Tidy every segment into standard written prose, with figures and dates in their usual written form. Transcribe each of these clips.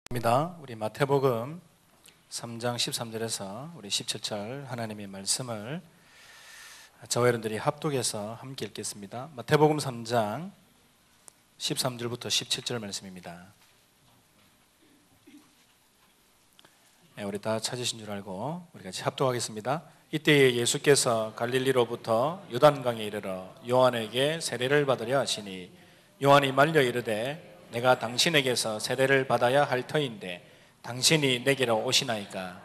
입니다. 우리 마태복음 3장 13절에서 우리 17절 하나님의 말씀을 저와 여러분들이 합독해서 함께 읽겠습니다. 마태복음 3장 13절부터 17절 말씀입니다. 우리 다 찾으신 줄 알고 우리 같이 합독하겠습니다. 이때에 예수께서 갈릴리로부터 요단강에 이르러 요한에게 세례를 받으려 하시니 요한이 말려 이르되 내가 당신에게서 세례를 받아야 할 터인데 당신이 내게로 오시나이까?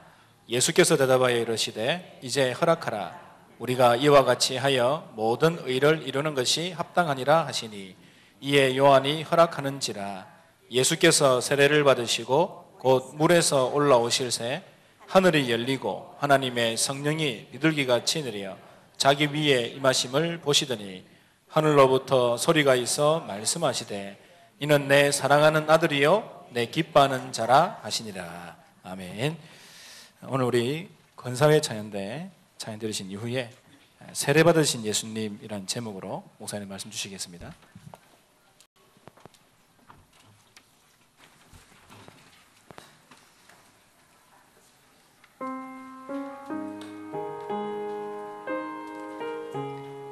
예수께서 대답하여 이르시되 이제 허락하라. 우리가 이와 같이 하여 모든 의를 이루는 것이 합당하니라 하시니 이에 요한이 허락하는지라. 예수께서 세례를 받으시고 곧 물에서 올라오실새 하늘이 열리고 하나님의 성령이 비둘기같이 내려 자기 위에 임하심을 보시더니 하늘로부터 소리가 있어 말씀하시되 이는 내 사랑하는 아들이요 내 기뻐하는 자라 하시니라. 아멘. 오늘 우리 권사회 찬양대 찬양 들으신 이후에 세례 받으신 예수님이라는 제목으로 목사님 말씀 주시겠습니다.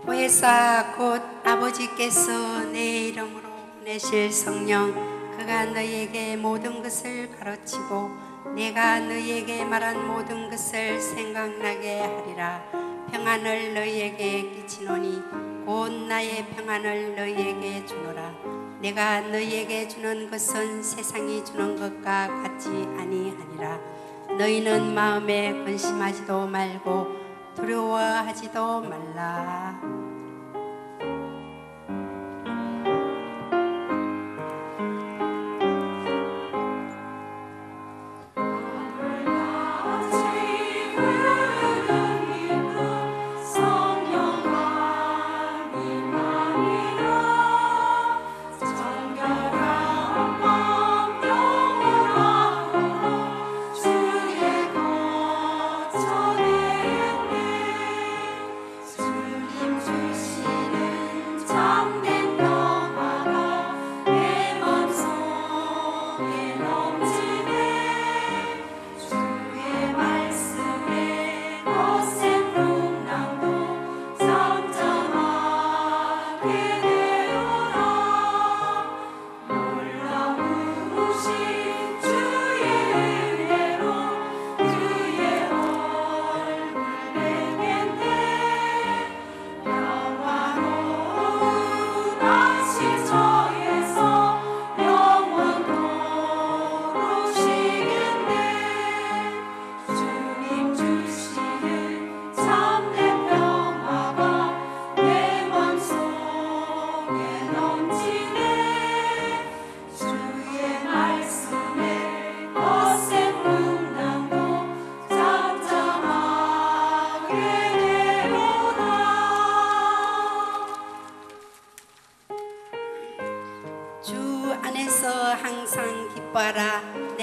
보혜사 곧 아버지께서 내 이름으로 보내실 성령 그가 너희에게 모든 것을 가르치고 내가 너희에게 말한 모든 것을 생각나게 하리라. 평안을 너희에게 끼치노니 곧 나의 평안을 너희에게 주노라. 내가 너희에게 주는 것은 세상이 주는 것과 같지 아니하니라. 너희는 마음에 근심하지도 말고 두려워하지도 말라.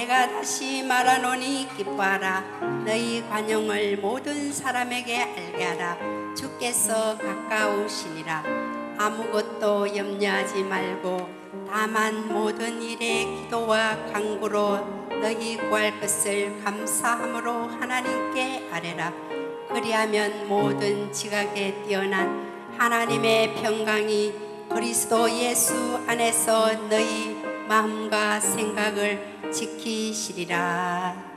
내가 다시 말하노니 기뻐하라. 너희 관용을 모든 사람에게 알게 하라. 주께서 가까우시니라. 아무것도 염려하지 말고 다만 모든 일에 기도와 간구로 너희 구할 것을 감사함으로 하나님께 아뢰라. 그리하면 모든 지각에 뛰어난 하나님의 평강이 그리스도 예수 안에서 너희 마음과 생각을 지키시리라.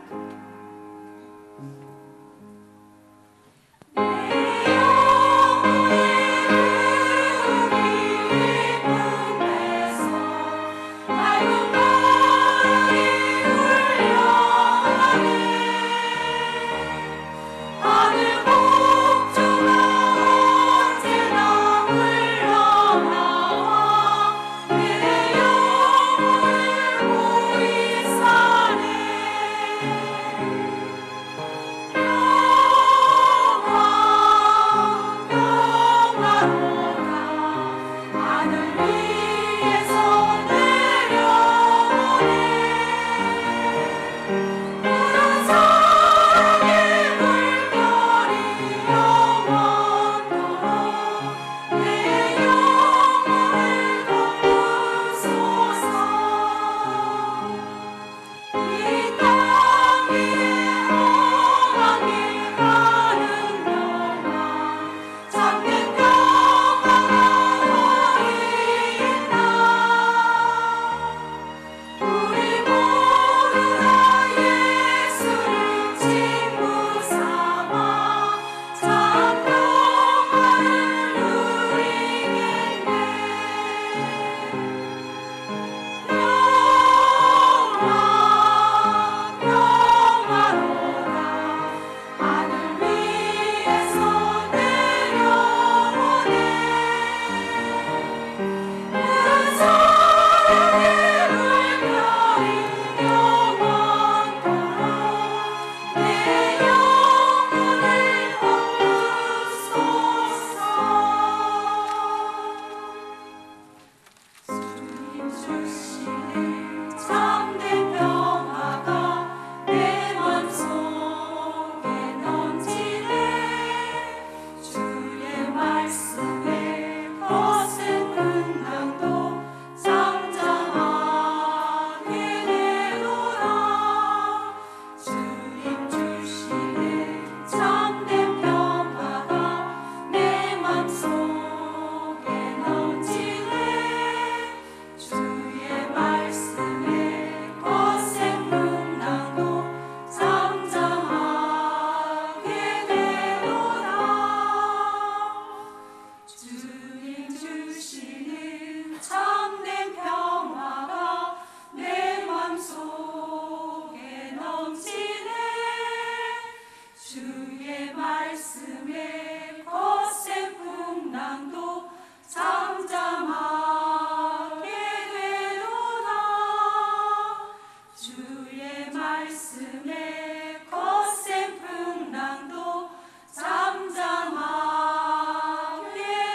말씀에 거센 풍랑도 잠잠하게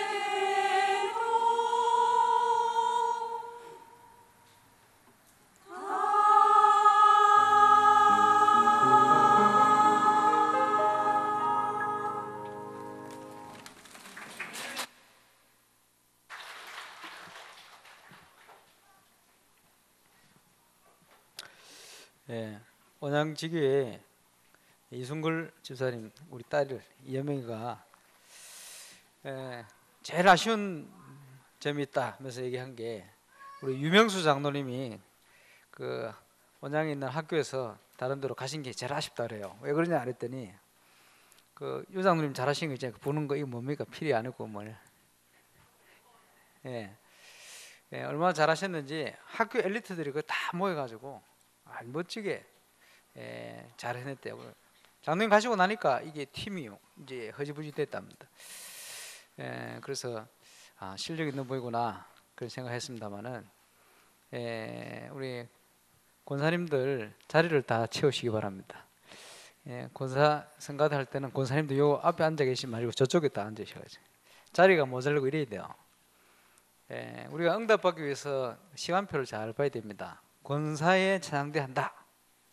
되고 예, 언양지교회 이순글 집사님 우리 딸 이여명이가 제일 아쉬운 점이 있다 하면서 얘기한 게 우리 유명수 장로님이 그 언양에 있는 학교에서 다른 데로 가신 게 제일 아쉽다 그래요. 왜 그러냐 그랬더니 그 유 장로님 잘하신 거 있잖아요. 부는 거 이거 뭡니까? 필이 아니고 뭐냐. 얼마나 잘하셨는지 학교 엘리트들이 그 다 모여가지고 멋지게 잘 해냈대요. 장로님 가시고 나니까 이게 팀이 이제 허지부지 됐답니다. 그래서 실력 있는 보이구나 그런 생각했습니다만은 우리 권사님들 자리를 다 채우시기 바랍니다. 권사 성가대 할 때는 권사님도 요 앞에 앉아 계시지 말고 저쪽에 다 앉으셔가지고 자리가 모자르고 이래야 돼요. 우리가 응답받기 위해서 시간표를 잘 봐야 됩니다. 권사에 찬양대 한다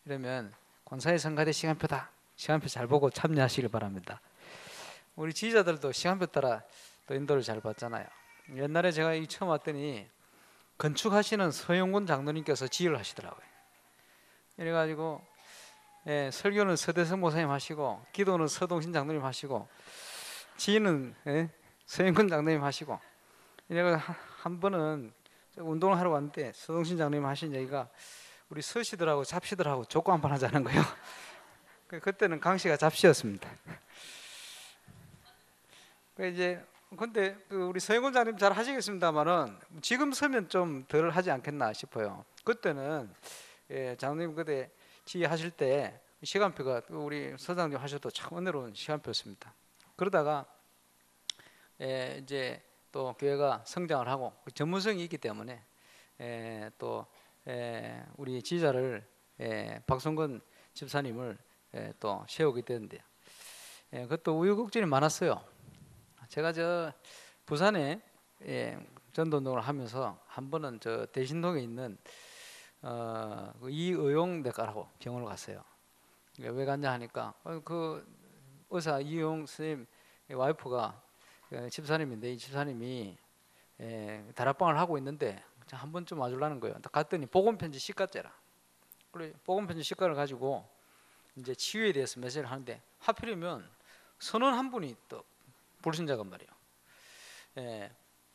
이러면 권사의 성가대 시간표다. 시간표 잘 보고 참여하시길 바랍니다. 우리 지휘자들도 시간표 따라 또 인도를 잘 받잖아요. 옛날에 제가 이 처음 왔더니 건축하시는 서영군 장로님께서 지휘를 하시더라고요. 이래가지고 설교는 서대성 목사님 하시고 기도는 서동신 장로님 하시고 지휘는 서영군 장로님 하시고 이래가 한 번은 운동을 하러 왔는데 서동신 장로님 하신 얘기가 우리 서시들하고 잡시들하고 족구 한판 하자는 거예요. 그때는 강씨가 잡시였습니다. 이제 근데 우리 서영군 장로님 잘 하시겠습니다만은 지금 서면 좀 덜 하지 않겠나 싶어요. 그때는 장로님 그때 지휘하실 때 시간표가 우리 서장님 하셔도 참 은혜로운 시간표였습니다. 그러다가 이제 또 교회가 성장을 하고 전문성이 있기 때문에 또 우리 지휘자를 박성근 집사님을 또 세우게 되는데요. 그것도 우여곡절이 많았어요. 제가 저 부산에 전도운동을 하면서 한 번은 저 대신동에 있는 이의용 내과라고 병원을 갔어요. 왜 갔냐 하니까 그 의사 이의용 선생님 와이프가 집사님인데 이 집사님이 다락방을 하고 있는데 한 번쯤 와주려는 거예요. 갔더니 복음편지 시가째라. 그래 복음편지 시가를 가지고 이제 치유에 대해서 메시지를 하는데 하필이면 선원 한 분이 또 불신자간 말이에요.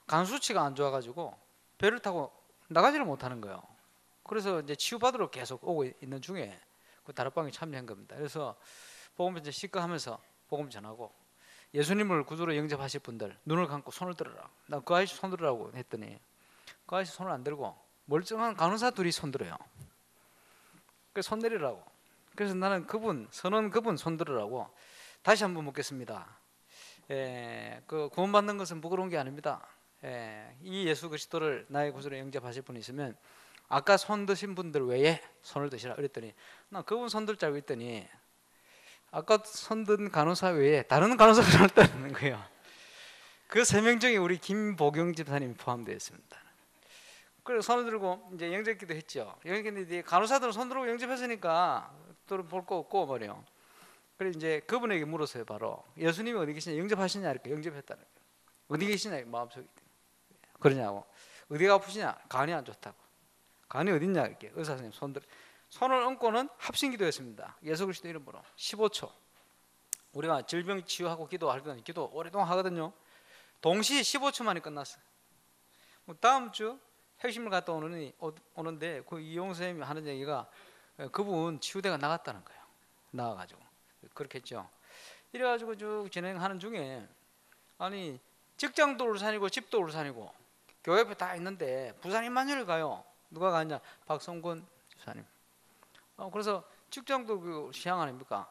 간 수치가 안 좋아가지고 배를 타고 나가지를 못하는 거예요. 그래서 이제 치유받으러 계속 오고 있는 중에 그 다락방에 참여한 겁니다. 그래서 복음편지 시가하면서 복음 전하고 예수님을 구주로 영접하실 분들 눈을 감고 손을 들어라. 나 그 아저씨 손 들으라고 했더니 그 아저씨 손을 안 들고 멀쩡한 간호사 둘이 손 들어요. 그래서 손 내리라고. 그래서 나는 선언 그분 손 들으라고 다시 한번 묻겠습니다. 그 구원받는 것은 부끄러운 게 아닙니다. 이 예수 그리스도를 나의 구주로 영접하실 분이 있으면 아까 손 드신 분들 외에 손을 드시라 그랬더니 나 그분 손 들 줄 알고 있더니 아까 손든 간호사 외에 다른 간호사가 손을 들는 거예요. 그 3명 중에 우리 김보경 집사님이 포함되어 있습니다. 그래서 손을 들고 이제 영접기도 했죠. 영접했는데 간호사들은 손 들고 영접했으니까 또 볼 거 없고 말이에요. 그래서 이제 그분에게 물었어요. 바로 예수님이 어디 계시냐 영접하시냐 이렇게 영접했다는 거예요. 어디 계시냐 마음속에 그러냐고. 어디가 아프시냐 간이 안 좋다고. 간이 어딨냐 이렇게 의사 선생님 손을 얹고는 합심기도했습니다. 예수 그리스도 이름으로 15초. 우리가 질병 치유하고 기도할 때는 기도 오랫동안 하거든요. 동시에 15초 만에 끝났어요. 다음 주 핵심을 갔다 오는데 그 이용 선생님이 하는 얘기가 그분 치유대가 나갔다는 거예요. 나와가지고 그렇게 했죠. 이래가지고 쭉 진행하는 중에 아니 직장도 울산이고 집도 울산이고 교회 옆에 다 있는데 부산 임마누엘 가요. 누가 가냐? 박성권 집사님. 그래서 직장도 그 시향 아닙니까?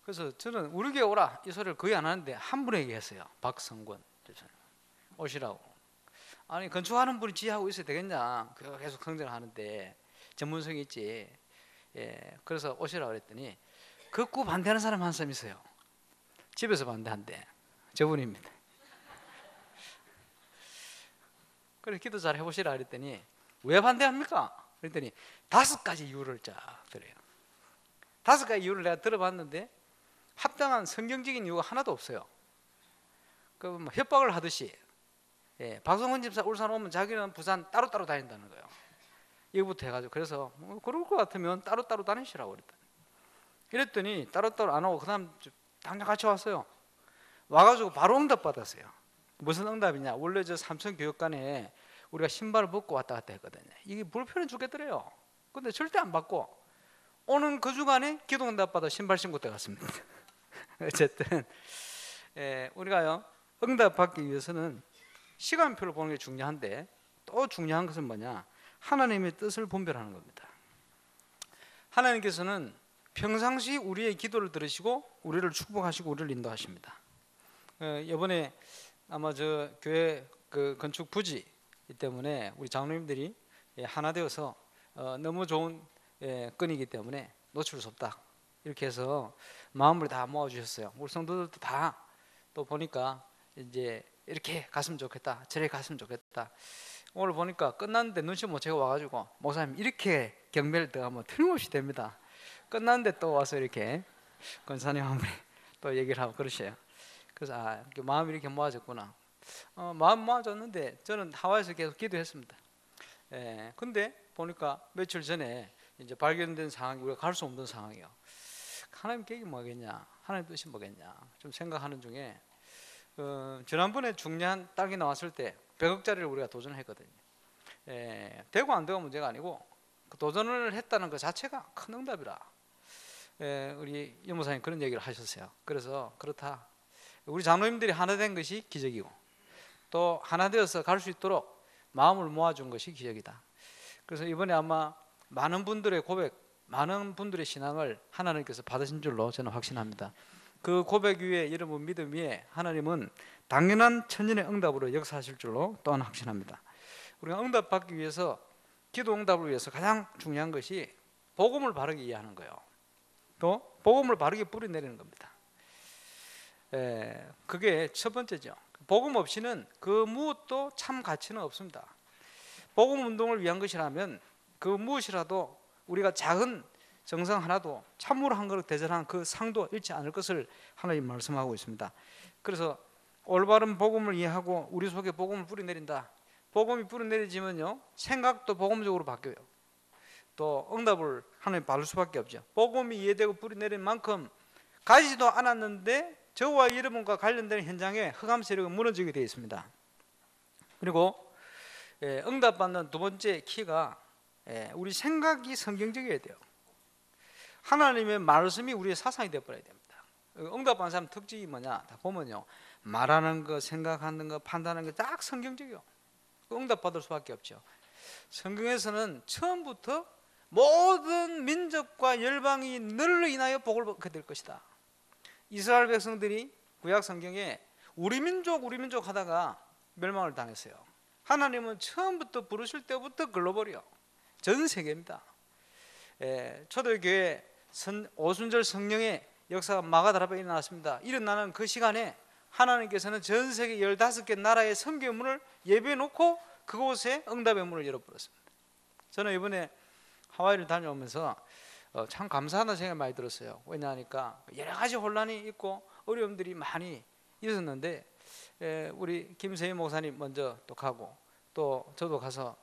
그래서 저는 우리 교회 오라 이 소리를 거의 안 하는데 한 분에게 했어요. 박성권 집사님 오시라고. 아니 건축하는 분이 지휘하고 있어야 되겠냐? 계속 성장하는데 전문성이 있지. 그래서 오시라 그랬더니 극구 반대하는 사람 한 사람 있어요. 집에서 반대한대. 저분입니다. 그래서 기도 잘 해보시라 그랬더니 왜 반대합니까? 그랬더니 5가지 이유를 쫙 들어요. 5가지 이유를 내가 들어봤는데 합당한 성경적인 이유가 하나도 없어요. 그 뭐 협박을 하듯이 박성훈 집사 울산 오면 자기는 부산 따로따로 다닌다는 거예요. 이거부터 해가지고 그래서 그럴 것 같으면 따로따로 다니시라고 그랬더니 이랬더니 따로따로 안 오고 그 다음 당장 같이 왔어요. 와가지고 바로 응답 받았어요. 무슨 응답이냐? 원래 저 삼성교육관에 우리가 신발을 벗고 왔다 갔다 했거든요. 이게 불편해 죽겠더래요. 근데 절대 안 받고 오는 그 주간에 기도 응답 받아 신발 신고 들어갔습니다. 어쨌든 우리가요 응답 받기 위해서는 시간표를 보는 게 중요한데 또 중요한 것은 뭐냐? 하나님의 뜻을 분별하는 겁니다. 하나님께서는 평상시 우리의 기도를 들으시고 우리를 축복하시고 우리를 인도하십니다. 이번에 아마 저 교회 그 건축 부지 때문에 우리 장로님들이 하나 되어서 너무 좋은 건이기 때문에 놓칠 수 없다 이렇게 해서 마음을 다 모아주셨어요. 우리 성도들도 다 또 보니까 이제 이렇게 갔으면 좋겠다, 저렇게 갔으면 좋겠다. 오늘 보니까 끝났는데 눈치 못 채고 와가지고 목사님 이렇게 경배를 들어가면 틀림없이 됩니다. 끝났는데 또 와서 이렇게 권사님 한 분이 또 얘기를 하고 그러셔요. 그래서 마음이 이렇게 모아졌구나. 마음 모아졌는데 저는 하와이에서 계속 기도했습니다. 근데 보니까 며칠 전에 이제 발견된 상황이 우리가 갈 수 없는 상황이에요. 하나님 계획이 뭐겠냐, 하나님 뜻이 뭐겠냐 좀 생각하는 중에 지난번에 중요한 땅이 나왔을 때 100억짜리를 우리가 도전했거든요. 되고 안 되고 문제가 아니고 그 도전을 했다는 것 자체가 큰 응답이라. 우리 여모사님 그런 얘기를 하셨어요. 그래서 그렇다. 우리 장로님들이 하나 된 것이 기적이고 또 하나 되어서 갈 수 있도록 마음을 모아준 것이 기적이다. 그래서 이번에 아마 많은 분들의 고백, 많은 분들의 신앙을 하나님께서 받으신 줄로 저는 확신합니다. 그 고백 위에 여러분 믿음 위에 하나님은 당연한 천년의 응답으로 역사하실 줄로 또한 확신합니다. 우리가 응답 받기 위해서 기도 응답을 위해서 가장 중요한 것이 복음을 바르게 이해하는 거예요. 또 복음을 바르게 뿌리내리는 겁니다. 그게 첫 번째죠. 복음 없이는 그 무엇도 참 가치는 없습니다. 복음 운동을 위한 것이라면 그 무엇이라도 우리가 작은 정성 하나도 참으로 한 그릇 대접한 그 상도 잃지 않을 것을 하나님 말씀하고 있습니다. 그래서 올바른 복음을 이해하고 우리 속에 복음을 뿌리내린다. 복음이 뿌리내리지면요 생각도 복음적으로 바뀌어요. 또 응답을 하나님 받을 수밖에 없죠. 복음이 이해되고 뿌리내린 만큼 가지도 않았는데 저와 여러분과 관련된 현장에 흑암 세력은 무너지게 되어 있습니다. 그리고 응답받는 두 번째 키가 우리 생각이 성경적이어야 돼요. 하나님의 말씀이 우리의 사상이 되어버려야 됩니다. 응답받는 사람 특징이 뭐냐? 다 보면요 말하는 거, 생각하는 거, 판단하는 거 딱 성경적이요. 응답받을 수밖에 없죠. 성경에서는 처음부터 모든 민족과 열방이 너를 인하여 복을 받게 될 것이다. 이스라엘 백성들이 구약 성경에 우리 민족 하다가 멸망을 당했어요. 하나님은 처음부터 부르실 때부터 글로벌이요. 전 세계입니다. 초대교회 오순절 성령의 역사가 마가다라바에 일어났습니다. 일어나는 그 시간에 하나님께서는 전 세계 15개 나라의 선교의 문을 예배해 놓고 그곳에 응답의 문을 열어버렸습니다. 저는 이번에 하와이를 다녀오면서 참 감사하다는 생각이 많이 들었어요. 왜냐하니까 여러 가지 혼란이 있고 어려움들이 많이 있었는데 우리 김세희 목사님 먼저 또 가고 또 저도 가서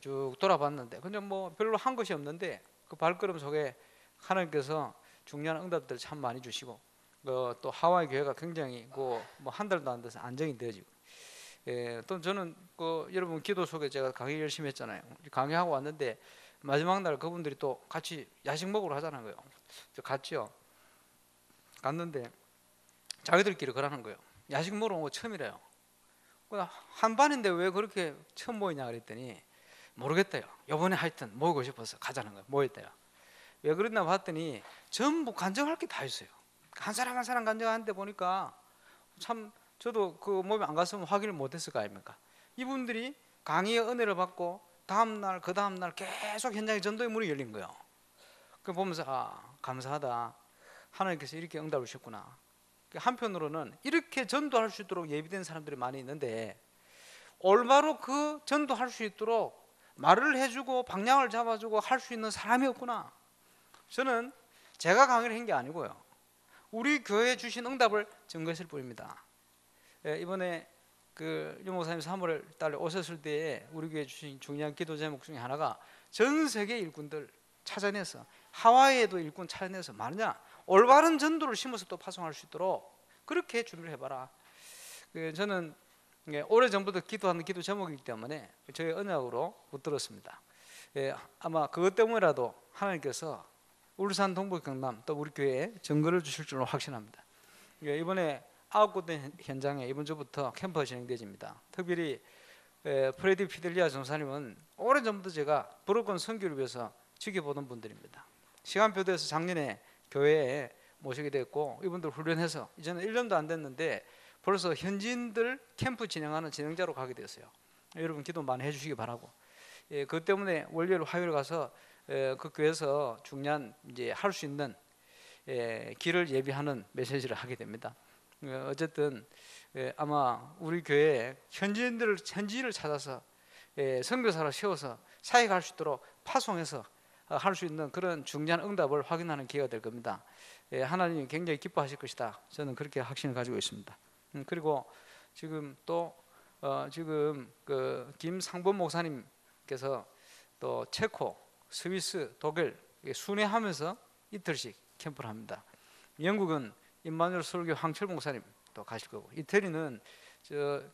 쭉 돌아봤는데 근데 뭐 별로 한 것이 없는데 그 발걸음 속에 하나님께서 중요한 응답들 참 많이 주시고 또 하와이 교회가 굉장히 뭐 한 달도 안 돼서 안정이 되어지고 또 저는 여러분 기도 속에 제가 강의 열심히 했잖아요. 강의하고 왔는데 마지막 날 그분들이 또 같이 야식 먹으러 하자는 거예요. 저 갔죠. 갔는데 자기들끼리 그러는 거예요. 야식 먹으러 온 거 처음이래요. 한 반인데 왜 그렇게 처음 모이냐 그랬더니 모르겠대요. 이번에 하여튼 모이고 싶어서 가자는 거예요. 모였대요. 왜 그랬나 봤더니 전부 간증할 게 다 있어요. 한 사람 한 사람 간증하는데 보니까 참 저도 그 몸에 안 갔으면 확인을 못했을 거 아닙니까? 이분들이 강의의 은혜를 받고 다음날 그 다음날 계속 현장에 전도의 문이 열린 거예요. 그 보면서 감사하다. 하나님께서 이렇게 응답을 주셨구나. 한편으로는 이렇게 전도할 수 있도록 예비된 사람들이 많이 있는데 올바로 그 전도할 수 있도록 말을 해주고 방향을 잡아주고 할 수 있는 사람이 없구나. 저는 제가 강의를 한 게 아니고요, 우리 교회에 주신 응답을 증거했을 뿐입니다. 이번에 그 유 목사님 3월 달에 오셨을 때에 우리 교회에 주신 중요한 기도 제목 중에 하나가 전 세계 일꾼들 찾아내서, 하와이에도 일꾼 찾아내서 말이냐 올바른 전도를 심어서 또 파송할 수 있도록 그렇게 준비를 해봐라. 저는 오래전부터 기도하는 기도 제목이기 때문에 저의 언약으로 붙들었습니다. 아마 그것 때문에라도 하나님께서 울산, 동북, 경남 또 우리 교회에 증거를 주실 줄로 확신합니다. 이번에 9군데 현장에 이번 주부터 캠프가 진행되집니다. 특별히 프레디 피델리아 전사님은 오래전부터 제가 브로큰 선교를 위해서 지켜보던 분들입니다. 시간표대에서 작년에 교회에 모시게 됐고 이분들 훈련해서 이제는 1년도 안 됐는데 벌써 현지인들 캠프 진행하는 진행자로 가게 됐어요. 여러분 기도 많이 해주시기 바라고. 그것 때문에 월요일, 화요일 가서 그 교회에서 중요한 이제 할 수 있는 길을 예비하는 메시지를 하게 됩니다. 어쨌든 아마 우리 교회에 현지인을 찾아서 선교사로 세워서 사역할 수 있도록 파송해서 할 수 있는 그런 중요한 응답을 확인하는 기회가 될 겁니다. 하나님이 굉장히 기뻐하실 것이다. 저는 그렇게 확신을 가지고 있습니다. 그리고 지금 또 지금 그 김상범 목사님께서 또 체코, 스위스, 독일 순회하면서 이틀씩 캠프를 합니다. 영국은 임마누엘 설교 황철 목사님 또 가실 거고, 이태리는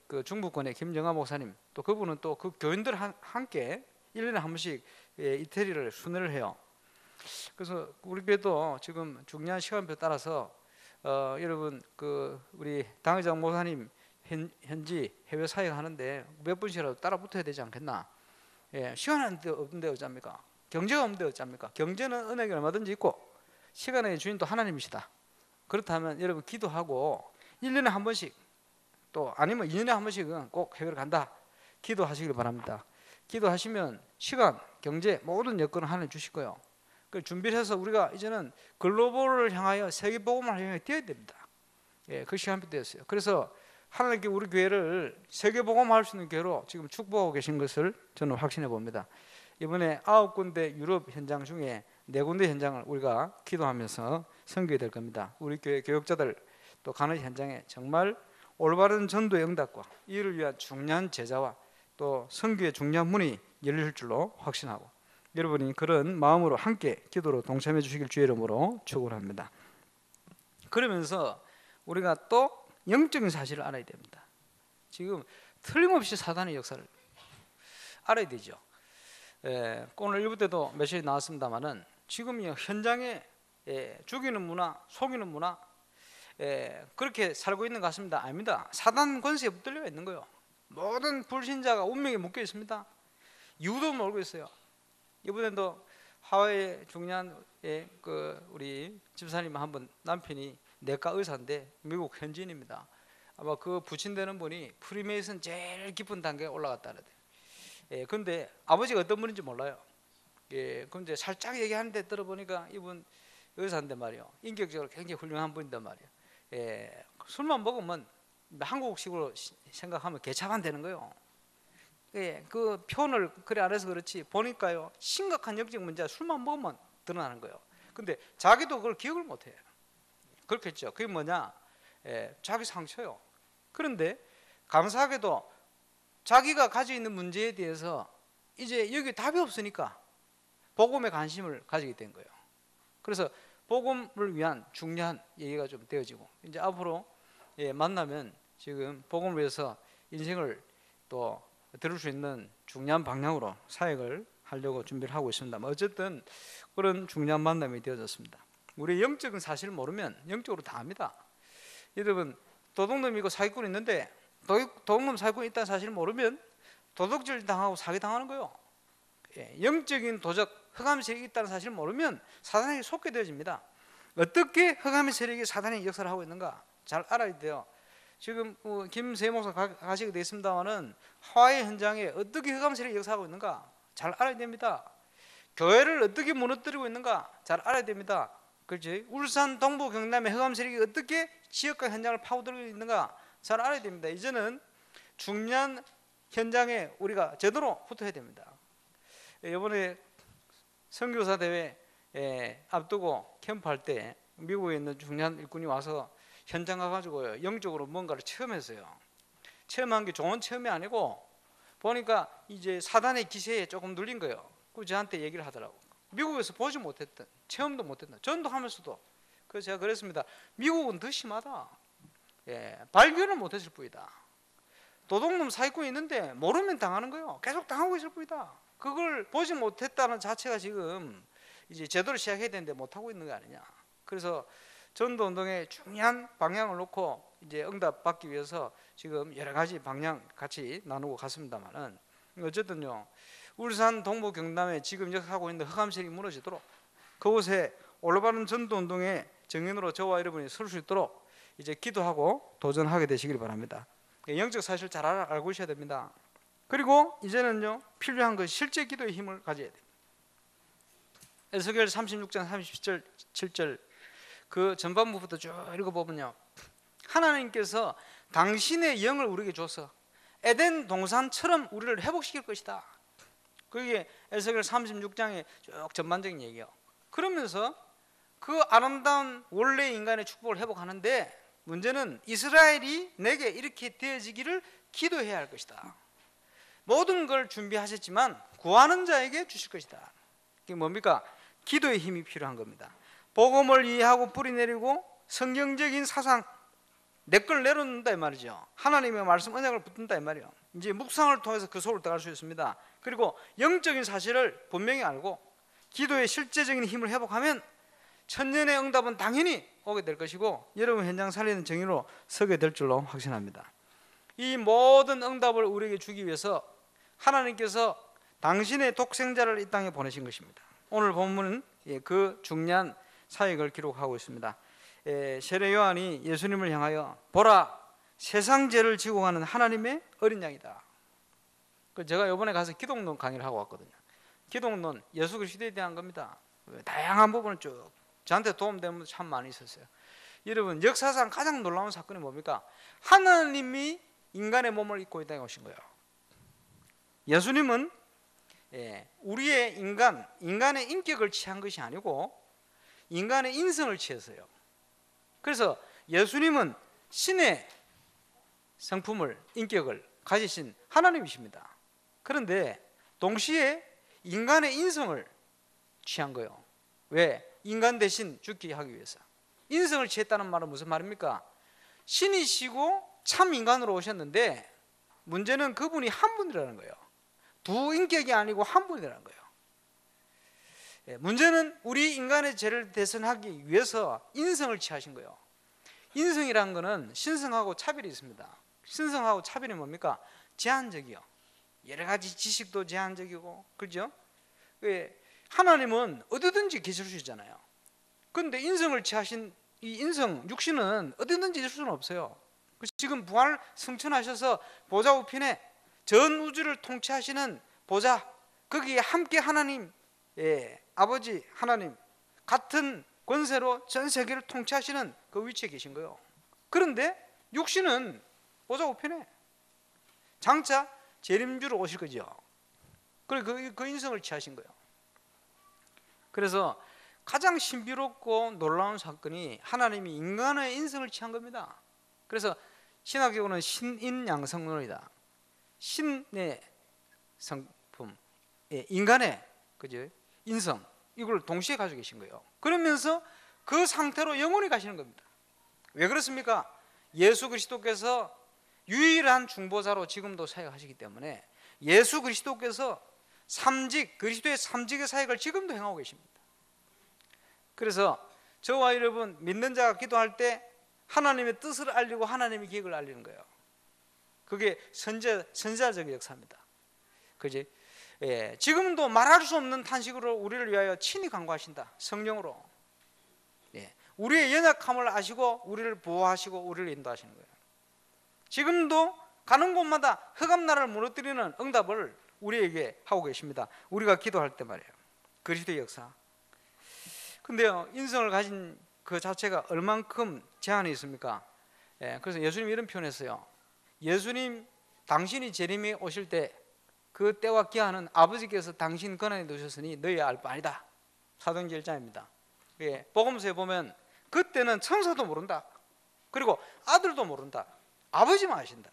그 중부권의 김정아 목사님, 또 그분은 또 그 교인들 함께 1년에 한 번씩 이태리를 순회를 해요. 그래서 우리 교회도 지금 중요한 시간표 따라서 여러분 그 우리 당회장 목사님 현지 해외 사역 하는데 몇 분씩이라도 따라 붙어야 되지 않겠나? 시간 없는데 어쩝니까? 경제가 없는데 어쩝니까? 경제는 은행에 얼마든지 있고 시간의 주인도 하나님이시다. 그렇다면 여러분 기도하고 1년에 한 번씩 또 아니면 2년에 한 번씩은 꼭 해외를 간다. 기도하시길 바랍니다. 기도하시면 시간, 경제 모든 여건을 하나님 주실 거예요. 그 준비를 해서 우리가 이제는 글로벌을 향하여 세계 복음을 향해 뛰어야 됩니다. 그 시간표 되었어요. 그래서 하나님께 우리 교회를 세계 복음화할 수 있는 교회로 지금 축복하고 계신 것을 저는 확신해 봅니다. 이번에 9군데 유럽 현장 중에 4군데 현장을 우리가 기도하면서 선교해야 될 겁니다. 우리 교회 교역자들 또 가는 현장에 정말 올바른 전도의 응답과 이를 위한 중요한 제자와 또 선교의 중요한 문이 열릴 줄로 확신하고 여러분이 그런 마음으로 함께 기도로 동참해 주시길 주의 이름으로 축원합니다. 그러면서 우리가 또 영적인 사실을 알아야 됩니다. 지금 틀림없이 사단의 역사를 알아야 되죠. 오늘 1부 때도 메시지 나왔습니다만은 지금 현장에 죽이는 문화, 속이는 문화 그렇게 살고 있는 것 같습니다. 아닙니다. 사단 권세에 붙들려 있는 거예요. 모든 불신자가 운명에 묶여 있습니다. 이유도 모르고 있어요. 이번에도 하와이 중요한 그 우리 집사님 한 분 남편이 내과 의사인데 미국 현지인입니다. 아마 그 부친되는 분이 프리메이슨 제일 깊은 단계에 올라갔다 그래요. 근데 아버지가 어떤 분인지 몰라요. 근데 살짝 얘기하는데 들어보니까 이분 의사인데 말이요, 인격적으로 굉장히 훌륭한 분인데 말이요, 술만 먹으면 한국식으로 생각하면 개차반 되는 거예요. 그 표현을 그래 안 해서 그렇지 보니까요 심각한 영적 문제가 술만 먹으면 드러나는 거예요. 근데 자기도 그걸 기억을 못해요. 그렇겠죠. 그게 뭐냐? 자기 상처요. 그런데 감사하게도 자기가 가지고 있는 문제에 대해서 이제 여기 답이 없으니까 복음에 관심을 가지게 된 거예요. 그래서 복음을 위한 중요한 얘기가 좀 되어지고 이제 앞으로 만나면 지금 복음을 위해서 인생을 또 들을 수 있는 중요한 방향으로 사역을 하려고 준비를 하고 있습니다. 어쨌든 그런 중요한 만남이 되어졌습니다. 우리 영적인 사실을 모르면 영적으로 다 합니다. 여러분 도둑놈이고 사기꾼이 있는데 도둑놈 사기꾼이 있다는 사실을 모르면 도둑질 당하고 사기 당하는 거예요. 영적인 도적 흑암 세력이 있다는 사실을 모르면 사단에게 속게 되어집니다. 어떻게 흑암의 세력이 사단의 역사를 하고 있는가 잘 알아야 돼요. 지금 김세 목사 가시게 되었습니다만은 하와이 현장에 어떻게 흑암 세력이 역사하고 있는가 잘 알아야 됩니다. 교회를 어떻게 무너뜨리고 있는가 잘 알아야 됩니다. 그렇지? 울산 동부 경남의 흑암 세력이 어떻게 지역과 현장을 파고들고 있는가 잘 알아야 됩니다. 이제는 중요한 현장에 우리가 제대로 붙어야 됩니다. 이번에 선교사 대회 앞두고 캠프할 때 미국에 있는 중요한 일꾼이 와서 현장 가가지고 영적으로 뭔가를 체험했어요. 체험한 게 좋은 체험이 아니고 보니까 이제 사단의 기세에 조금 눌린 거예요. 그 저한테 얘기를 하더라고. 미국에서 보지 못했던, 체험도 못했던, 전도하면서도. 그래서 제가 그랬습니다. 미국은 더 심하다. 발견을 못했을 뿐이다. 도둑놈 사기꾼이 있는데 모르면 당하는 거예요. 계속 당하고 있을 뿐이다. 그걸 보지 못했다는 자체가 지금 이제 제대로 시작해야 되는데 못하고 있는 거 아니냐. 그래서 전도 운동에 중요한 방향을 놓고 이제 응답 받기 위해서 지금 여러 가지 방향 같이 나누고 갔습니다만은 어쨌든요, 울산 동부 경남에 지금 역사하고 있는 흑암 세력이 무너지도록 그곳에 올바른 전도 운동의 정인으로 저와 여러분이 설 수 있도록 이제 기도하고 도전하게 되시길 바랍니다. 영적 사실 잘 알고 있어야 됩니다. 그리고 이제는요, 필요한 것 실제 기도의 힘을 가져야 돼요. 에스겔 36장 37절 그 전반부부터 쭉 읽어보면요, 하나님께서 당신의 영을 우리에게 줘서 에덴 동산처럼 우리를 회복시킬 것이다. 그게 에스겔 36장의 쭉 전반적인 얘기예요. 그러면서 그 아름다운 원래 인간의 축복을 회복하는데 문제는 이스라엘이 내게 이렇게 되어지기를 기도해야 할 것이다. 모든 걸 준비하셨지만 구하는 자에게 주실 것이다. 이게 뭡니까? 기도의 힘이 필요한 겁니다. 복음을 이해하고 뿌리내리고 성경적인 사상 내 걸 내놓는다 이 말이죠. 하나님의 말씀 언약을 붙든다 이 말이에요. 이제 묵상을 통해서 그 속을 들어갈 수 있습니다. 그리고 영적인 사실을 분명히 알고 기도의 실제적인 힘을 회복하면 천년의 응답은 당연히 오게 될 것이고 여러분 현장 살리는 정의로 서게 될 줄로 확신합니다. 이 모든 응답을 우리에게 주기 위해서 하나님께서 당신의 독생자를 이 땅에 보내신 것입니다. 오늘 본문은 그 중요한 사역을 기록하고 있습니다. 세례 요한이 예수님을 향하여 보라, 세상 죄를 지고 가는 하나님의 어린 양이다. 제가 이번에 가서 기독론 강의를 하고 왔거든요. 기독론 예수 그리스도에 대한 겁니다. 다양한 부분을 쭉 저한테 도움되는 분도 참 많이 있었어요. 여러분, 역사상 가장 놀라운 사건이 뭡니까? 하나님이 인간의 몸을 입고 이 땅에 오신 거예요. 예수님은 우리의 인간의 인격을 취한 것이 아니고 인간의 인성을 취했어요. 그래서 예수님은 신의 성품을, 인격을 가지신 하나님이십니다. 그런데 동시에 인간의 인성을 취한 거예요. 왜? 인간 대신 죽게 하기 위해서. 인성을 취했다는 말은 무슨 말입니까? 신이시고 참 인간으로 오셨는데 문제는 그분이 한 분이라는 거예요. 두 인격이 아니고 한 분이라는 거예요. 문제는 우리 인간의 죄를 대선하기 위해서 인성을 취하신 거예요. 인성이라는 것은 신성하고 차별이 있습니다. 신성하고 차별이 뭡니까? 제한적이요. 여러 가지 지식도 제한적이고, 그렇죠? 하나님은 어디든지 계실 수 있잖아요. 그런데 인성을 취하신 이 인성, 육신은 어디든지 있을 수는 없어요. 지금 부활 승천하셔서 보좌 우편에 전 우주를 통치하시는 보좌, 거기에 함께 하나님, 아버지 하나님 같은 권세로 전 세계를 통치하시는 그 위치에 계신 거예요. 그런데 육신은 보좌 우편에 장차 재림주로 오실 거죠. 그리고 그 인성을 취하신 거예요. 그래서 가장 신비롭고 놀라운 사건이 하나님이 인간의 인성을 취한 겁니다. 그래서 신학적으로는 신인양성론이다. 신의 성품, 인간의 그죠? 인성, 이걸 동시에 가지고 계신 거예요. 그러면서 그 상태로 영원히 가시는 겁니다. 왜 그렇습니까? 예수 그리스도께서 유일한 중보자로 지금도 사역하시기 때문에 예수 그리스도께서 그리스도의 삼직의 사역을 지금도 행하고 계십니다. 그래서 저와 여러분 믿는 자가 기도할 때 하나님의 뜻을 알리고 하나님의 계획을 알리는 거예요. 그게 선지자적인 역사입니다. 그지? 지금도 말할 수 없는 탄식으로 우리를 위하여 친히 간구하신다. 성령으로. 우리의 연약함을 아시고 우리를 보호하시고 우리를 인도하시는 거예요. 지금도 가는 곳마다 흑암나라를 무너뜨리는 응답을 우리에게 하고 계십니다. 우리가 기도할 때 말이에요. 그리스도의 역사. 근데요, 인성을 가진 그 자체가 얼만큼 제한이 있습니까? 그래서 예수님이 이런 표현했어요. 예수님, 당신이 재림에 오실 때 그 때와 기한은 아버지께서 당신 권한에 두셨으니 너희 알 바 아니다. 사도행전 1장입니다. 복음서에 보면 그때는 천사도 모른다. 그리고 아들도 모른다. 아버지만 아신다.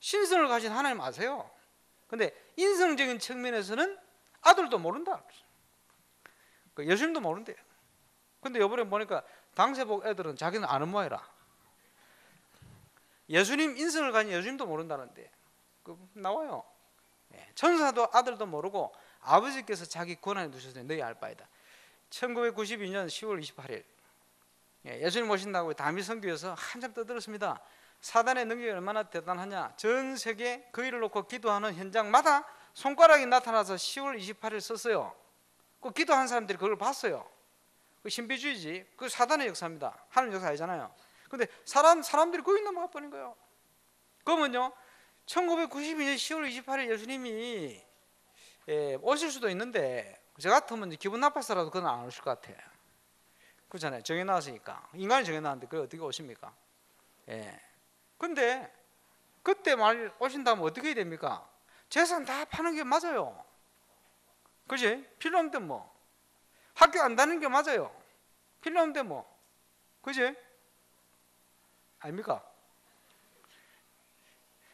신성을 가진 하나님 아세요. 근데 인성적인 측면에서는 아들도 모른다. 예수님도 모른대요. 근데 이번에 보니까 당세복 애들은 자기는 아는 모양이라. 예수님 인성을 가진 예수님도 모른다는데 나와요. 천사도 아들도 모르고 아버지께서 자기 권한에 두셨으니 너희 알 바이다. 1992년 10월 28일 예수님 오신다고 담임 선교에서 한참 떠들었습니다. 사단의 능력이 얼마나 대단하냐. 전 세계 그 일을 놓고 기도하는 현장마다 손가락이 나타나서 10월 28일 썼어요. 그 기도한 사람들이 그걸 봤어요. 그 신비주의지. 그 사단의 역사입니다. 하나님 역사 아니잖아요. 근데 사람들이 거기 넘어가 버린 거예요. 그러면요, 1992년 10월 28일 예수님이 오실 수도 있는데 저 같으면 기분 나빠서라도 그건 안 오실 것 같아요. 그렇잖아요. 정해놨으니까. 인간이 정해놨는데 그걸 어떻게 오십니까? 근데 그때 말 오신다면 어떻게 해야 됩니까? 재산 다 파는 게 맞아요. 그지? 필요 없는데 뭐. 학교 안 다니는 게 맞아요. 필요 없는데 뭐. 그지? 아닙니까?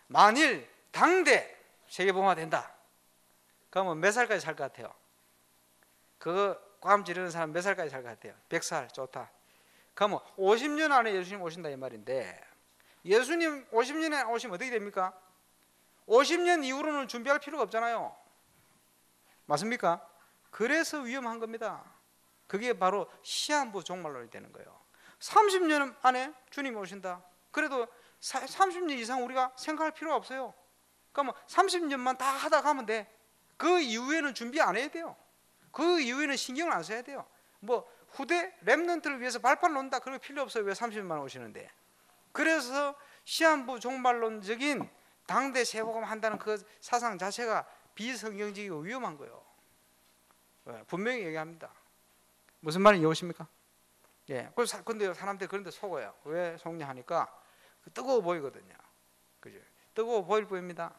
만일 당대 세계봉화 된다. 그러면 몇 살까지 살 것 같아요? 그거 꽝 지르는 사람 몇 살까지 살 것 같아요? 100살 좋다. 그러면 50년 안에 예수님 오신다 이 말인데, 예수님 50년에 오시면 어떻게 됩니까? 50년 이후로는 준비할 필요가 없잖아요. 맞습니까? 그래서 위험한 겁니다. 그게 바로 시한부 종말론이 되는 거예요. 30년 안에 주님이 오신다. 그래도 30년 이상 우리가 생각할 필요가 없어요. 그러면 30년만 다 하다 가면 돼. 그 이후에는 준비 안 해야 돼요. 그 이후에는 신경을 안 써야 돼요. 뭐 후대 렘넌트를 위해서 발판 놓는다 그런 거 필요 없어요. 왜 30년만 오시는데. 그래서 시한부 종말론적인 당대 세복음 한다는 그 사상 자체가 비성경적이고 위험한 거예요. 분명히 얘기합니다. 무슨 말인지 이해오십니까? 근데 사람들이 그런데 속어요. 왜 속냐 하니까 뜨거워 보이거든요. 그죠? 뜨거워 보일 뿐입니다.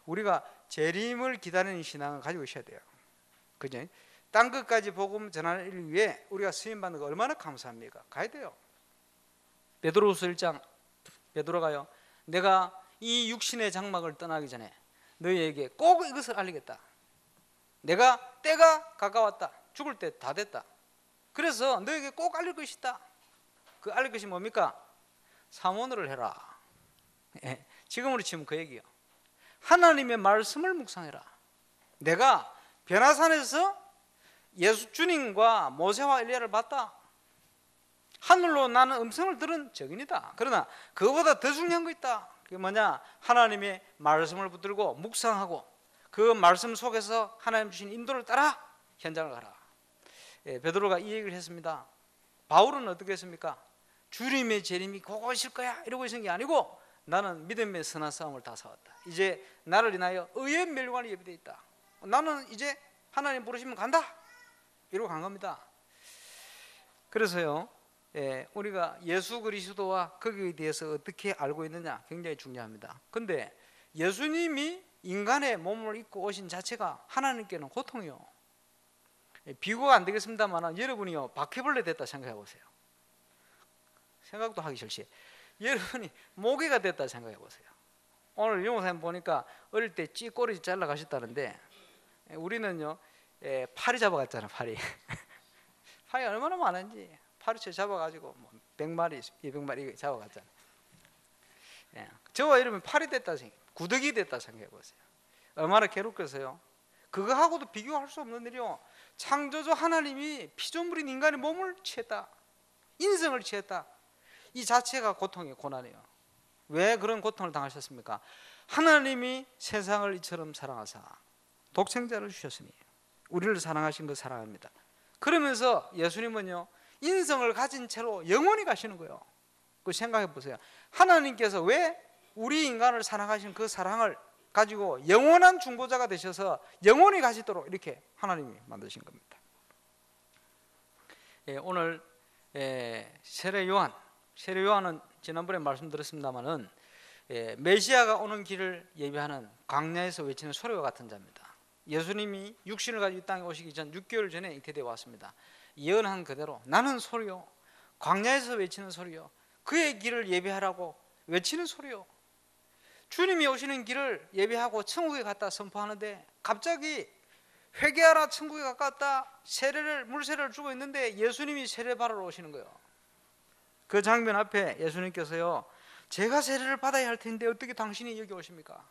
우리가 재림을 기다리는 신앙을 가지고 있어야 돼요. 그죠? 땅 끝까지 복음 전하를 위해 우리가 쓰임 받는 거 얼마나 감사합니까? 가야 돼요. 베드로후서 1장 베드로가요. 내가 이 육신의 장막을 떠나기 전에 너희에게 꼭 이것을 알리겠다. 내가 때가 가까웠다. 죽을 때 다 됐다. 그래서 너에게 꼭 알릴 것이 있다. 그 알릴 것이 뭡니까? 사모노를 해라. 지금으로 치면 그 얘기요. 하나님의 말씀을 묵상해라. 내가 변화산에서 예수 주님과 모세와 엘리야를 봤다. 하늘로 나는 음성을 들은 적인이다. 그러나 그거보다 더 중요한 거 있다. 그게 뭐냐? 하나님의 말씀을 붙들고 묵상하고 그 말씀 속에서 하나님 주신 인도를 따라 현장을 가라. 베드로가 이 얘기를 했습니다. 바울은 어떻게 했습니까? 주님의 재림이 곧 오실 거야 이러고 있는 게 아니고 나는 믿음의 선한 싸움을 다 싸웠다. 이제 나를 인하여 의의 멸관이 예비되어 있다. 나는 이제 하나님 부르시면 간다 이러고 간 겁니다. 그래서요, 우리가 예수 그리스도와 거기에 대해서 어떻게 알고 있느냐 굉장히 중요합니다. 근데 예수님이 인간의 몸을 입고 오신 자체가 하나님께는 고통이요. 비교가 안 되겠습니다만 여러분이요 바퀴벌레 됐다 생각해 보세요. 생각도 하기 싫지. 여러분이 모기가 됐다 생각해 보세요. 오늘 유목사님 보니까 어릴 때 찌꼬리 잘라 가셨다는데 우리는요 파리 잡아갔잖아. 파리 파리 얼마나 많은지 파리채 잡아가지고 뭐 100마리 200마리 잡아갔잖아. 저와 이러면 파리 됐다 구더기 됐다 생각해 보세요. 얼마나 괴롭겠어요. 그거 하고도 비교할 수 없는 일이요. 창조주 하나님이 피조물인 인간의 몸을 취했다. 인성을 취했다. 이 자체가 고통이에요. 고난이에요. 왜 그런 고통을 당하셨습니까? 하나님이 세상을 이처럼 사랑하사 독생자를 주셨으니 우리를 사랑하신 그 사랑합니다. 그러면서 예수님은요 인성을 가진 채로 영원히 가시는 거예요. 그 생각해 보세요. 하나님께서 왜 우리 인간을 사랑하신 그 사랑을 가지고 영원한 중보자가 되셔서 영원히 가시도록 이렇게 하나님이 만드신 겁니다. 오늘 세례 요한은 지난번에 말씀드렸습니다마는 메시아가 오는 길을 예비하는 광야에서 외치는 소리와 같은 자입니다. 예수님이 육신을 가지고 이 땅에 오시기 전 6개월 전에 잉태되어 왔습니다. 예언한 그대로 나는 소리요, 광야에서 외치는 소리요, 그의 길을 예비하라고 외치는 소리요. 주님이 오시는 길을 예비하고 천국에 갔다 선포하는데 갑자기 회개하라, 천국에 가까웠다, 물세례를 주고 있는데 예수님이 세례받으러 오시는 거예요. 그 장면 앞에 예수님께서요, 제가 세례를 받아야 할 텐데 어떻게 당신이 여기 오십니까?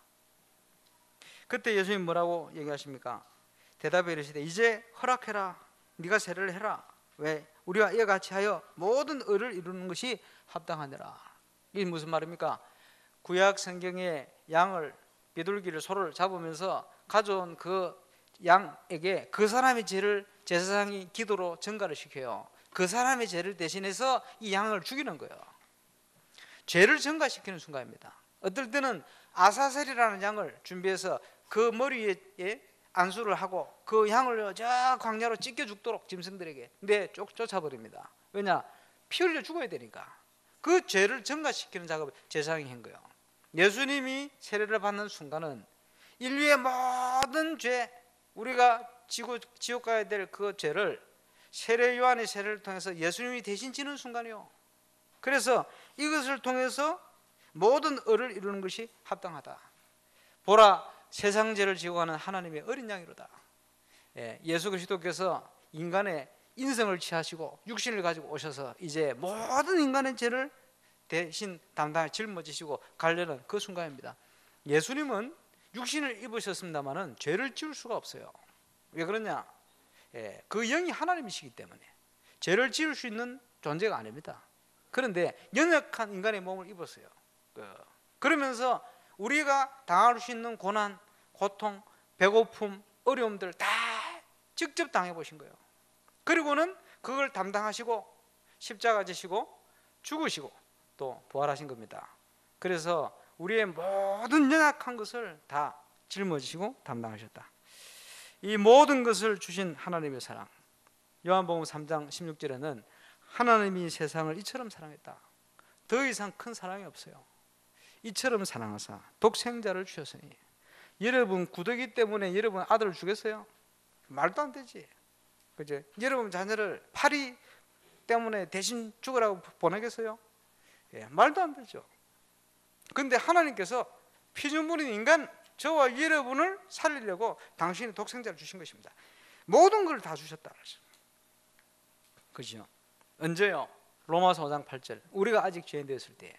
그때 예수님 뭐라고 얘기하십니까? 대답해 이르시되 이제 허락해라, 네가 세례를 해라. 왜? 우리가 이와 같이 하여 모든 의를 이루는 것이 합당하니라. 이게 무슨 말입니까? 구약 성경의 양을, 비둘기를, 소를 잡으면서 가져온 그 양에게 그 사람의 죄를 제사장이 기도로 전가를 시켜요. 그 사람의 죄를 대신해서 이 양을 죽이는 거예요. 죄를 전가시키는 순간입니다. 어떨 때는 아사셀이라는 양을 준비해서 그 머리에 안수를 하고 그 양을 저 광야로 찢겨 죽도록 짐승들에게 쫓아버립니다. 왜냐? 피 흘려 죽어야 되니까. 그 죄를 전가시키는 작업을 제사장이 한 거예요. 예수님이 세례를 받는 순간은 인류의 모든 죄, 우리가 지옥 가야 될 그 죄를 세례 요한의 세례를 통해서 예수님이 대신 지는 순간이요. 그래서 이것을 통해서 모든 의를 이루는 것이 합당하다. 보라, 세상 죄를 지고 가는 하나님의 어린 양이로다. 예수 그리스도께서 인간의 인성을 취하시고 육신을 가지고 오셔서 이제 모든 인간의 죄를 대신 담당해 짊어지시고 가려는 그 순간입니다. 예수님은 육신을 입으셨습니다마는 죄를 지을 수가 없어요. 왜 그러냐? 그 영이 하나님이시기 때문에 죄를 지을 수 있는 존재가 아닙니다. 그런데 연약한 인간의 몸을 입었어요. 그러면서 우리가 당할 수 있는 고난, 고통, 배고픔, 어려움들 다 직접 당해보신 거예요. 그리고는 그걸 담당하시고 십자가 지시고 죽으시고 또 부활하신 겁니다. 그래서 우리의 모든 연약한 것을 다 짊어지시고 담당하셨다. 이 모든 것을 주신 하나님의 사랑, 요한복음 3장 16절에는 하나님이 세상을 이처럼 사랑했다. 더 이상 큰 사랑이 없어요. 이처럼 사랑하사 독생자를 주셨으니. 여러분 구더기 때문에 여러분 아들을 주겠어요? 말도 안 되지. 그죠? 여러분 자녀를 파리 때문에 대신 죽으라고 보내겠어요? 말도 안 되죠. 그런데 하나님께서 피조물인 인간 저와 여러분을 살리려고 당신이 독생자를 주신 것입니다. 모든 걸 다 주셨다. 그죠? 언제요? 로마서 5장 8절. 우리가 아직 죄인 되었을 때,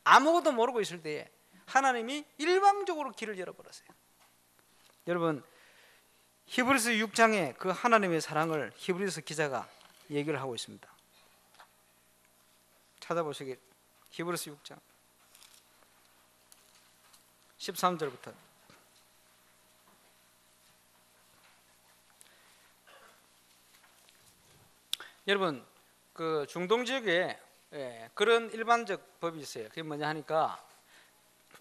아무것도 모르고 있을 때에 하나님이 일방적으로 길을 열어버렸어요. 여러분, 히브리서 6장에 그 하나님의 사랑을 히브리서 기자가 얘기를 하고 있습니다. 찾아보시기, 히브리서 6장 13절부터. 여러분, 그 중동 지역에 그런 일반적 법이 있어요. 그게 뭐냐 하니까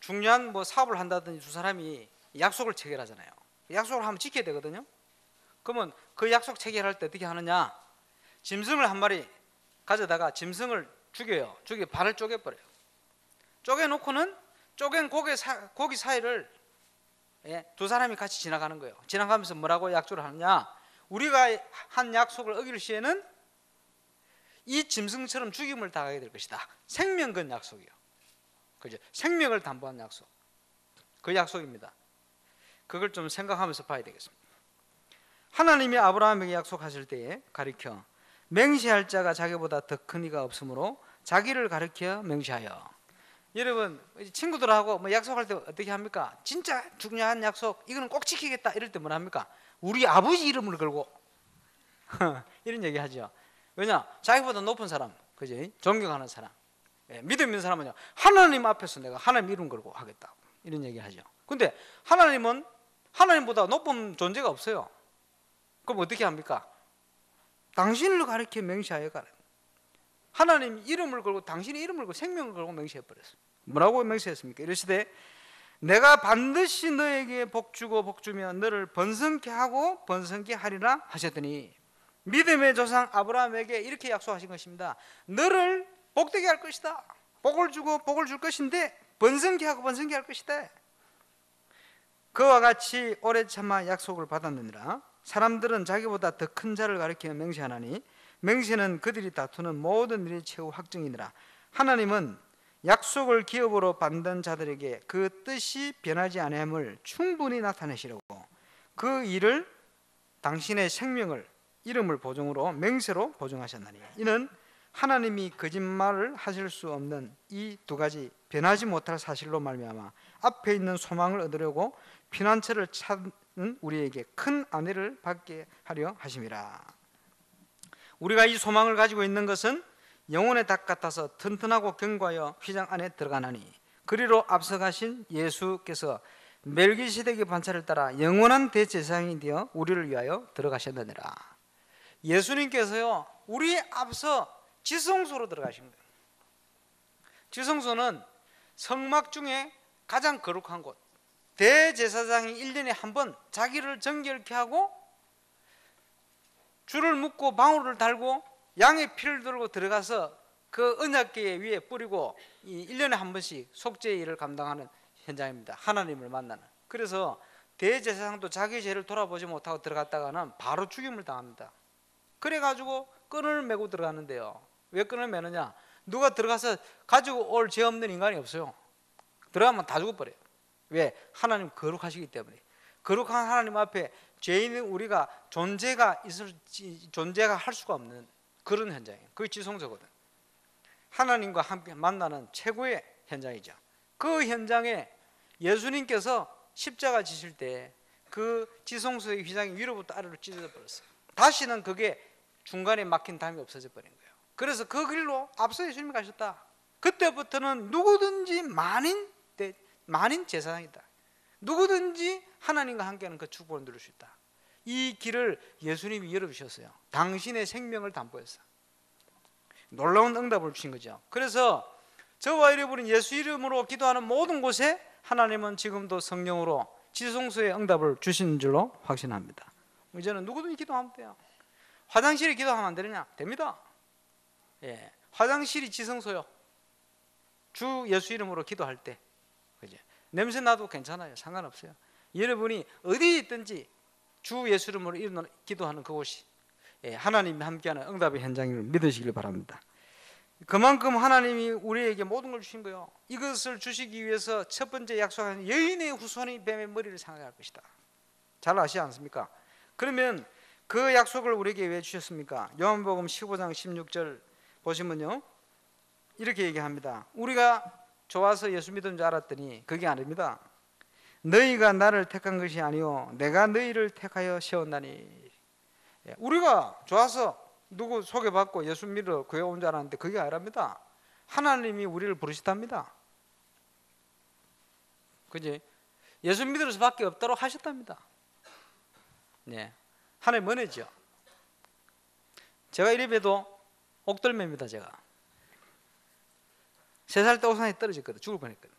중요한 뭐 사업을 한다든지 두 사람이 약속을 체결하잖아요. 약속을 하면 지켜야 되거든요. 그러면 그 약속 체결할 때 어떻게 하느냐? 짐승을 한 마리 가져다가 짐승을 죽여요. 죽여 발을 쪼개버려요. 쪼개놓고는 쪼갠 고기 사이를 두 사람이 같이 지나가는 거예요. 지나가면서 뭐라고 약속을 하느냐? 우리가 한 약속을 어길 시에는 이 짐승처럼 죽임을 당하게 될 것이다. 생명 건 약속이요. 그죠? 생명을 담보한 약속. 그 약속입니다. 그걸 좀 생각하면서 봐야 되겠습니다. 하나님이 아브라함에게 약속하실 때에 가리켜 맹세할 자가 자기보다 더 큰 이가 없으므로 자기를 가리켜 맹세하여. 여러분 친구들하고 뭐 약속할 때 어떻게 합니까? 진짜 중요한 약속 이거는 꼭 지키겠다 이럴 때 뭐 합니까? 우리 아버지 이름을 걸고 이런 얘기 하죠. 왜냐? 자기보다 높은 사람, 그지? 존경하는 사람, 믿음 있는 사람은요, 하나님 앞에서 내가 하나님 이름 걸고 하겠다 이런 얘기 하죠. 근데 하나님은 하나님보다 높은 존재가 없어요. 그럼 어떻게 합니까? 당신을 가리켜 맹세하여 가라. 하나님 이름을 걸고 당신의 이름을 걸고 생명을 걸고 맹세해 버렸어요. 뭐라고 맹세했습니까? 이르시되 내가 반드시 너에게 복주고 복주며 너를 번성케 하고 번성케 하리라 하셨더니 믿음의 조상 아브라함에게 이렇게 약속하신 것입니다. 너를 복되게 할 것이다. 복을 주고 복을 줄 것인데 번성케 하고 번성케 할 것이다. 그와 같이 오래 참아 약속을 받았느니라. 사람들은 자기보다 더 큰 자를 가리키며 맹세하나니 맹세는 그들이 다투는 모든 일이 최후 확정이니라. 하나님은 약속을 기업으로 받는 자들에게 그 뜻이 변하지 아니함을 충분히 나타내시려고 그 일을 당신의 생명을 이름을 보증으로 맹세로 보증하셨나니 이는 하나님이 거짓말을 하실 수 없는 이 두 가지 변하지 못할 사실로 말미암아 앞에 있는 소망을 얻으려고 피난처를 찾는 우리에게 큰 안위를 받게 하려 하심이라. 우리가 이 소망을 가지고 있는 것은 영혼의 닭 같아서 튼튼하고 견고하여 휘장 안에 들어가나니 그리로 앞서가신 예수께서 멜기세덱의 반차를 따라 영원한 대제사장이 되어 우리를 위하여 들어가셨느니라. 예수님께서요 우리 앞서 지성소로 들어가신 거예요. 지성소는 성막 중에 가장 거룩한 곳. 대제사장이 1년에 한 번 자기를 정결케 하고 줄을 묶고 방울을 달고 양의 피를 들고 들어가서 그 언약궤 위에 뿌리고 1년에 한 번씩 속죄의 일을 감당하는 현장입니다. 하나님을 만나는. 그래서 대제사장도 자기 죄를 돌아보지 못하고 들어갔다가는 바로 죽임을 당합니다. 그래가지고 끈을 메고 들어가는데요. 왜 끈을 매느냐? 누가 들어가서 가지고 올 죄 없는 인간이 없어요. 들어가면 다 죽어버려요. 왜? 하나님 거룩하시기 때문에. 거룩한 하나님 앞에 죄인은 우리가 존재가 할 수가 없는 그런 현장이에요. 그게 지성소거든. 하나님과 함께 만나는 최고의 현장이죠. 그 현장에 예수님께서 십자가 지실 때 그 지성소의 휘장이 위로부터 아래로 찢어져 버렸어요. 다시는 그게 중간에 막힌 담이 없어져 버린 거예요. 그래서 그 길로 앞서 예수님이 가셨다. 그때부터는 누구든지 만인 제사장이다. 누구든지 하나님과 함께하는 그 축복을 누릴 수 있다. 이 길을 예수님이 열어주셨어요. 당신의 생명을 담보해서 놀라운 응답을 주신 거죠. 그래서 저와 여러분이 예수 이름으로 기도하는 모든 곳에 하나님은 지금도 성령으로 지성소의 응답을 주신 줄로 확신합니다. 이제는 누구든지 기도하면 돼요. 화장실에 기도하면 안 되느냐? 됩니다. 예, 화장실이 지성소요. 주 예수 이름으로 기도할 때, 그죠? 냄새 나도 괜찮아요. 상관없어요. 여러분이 어디에 있든지 주 예수 이름으로 기도하는 그곳이 하나님이 함께하는 응답의 현장임을 믿으시길 바랍니다. 그만큼 하나님이 우리에게 모든 걸 주신 거예요. 이것을 주시기 위해서 첫 번째 약속한 여인의 후손이 뱀의 머리를 상하게 할 것이다. 잘 아시지 않습니까? 그러면 그 약속을 우리에게 왜 주셨습니까? 요한복음 15장 16절 보시면요, 이렇게 얘기합니다. 우리가 좋아서 예수 믿은 줄 알았더니 그게 아닙니다. 너희가 나를 택한 것이 아니요 내가 너희를 택하여 세웠나니. 우리가 좋아서 누구 소개받고 예수 믿어 교회 온 줄 알았는데 그게 아니랍니다. 하나님이 우리를 부르셨답니다. 그지? 예수 믿을 수밖에 없도록 하셨답니다. 네, 하나님 은혜죠. 제가 이래봬도 옥돌매입니다. 제가 3살 때 오산에 떨어졌거든. 죽을 뻔했거든.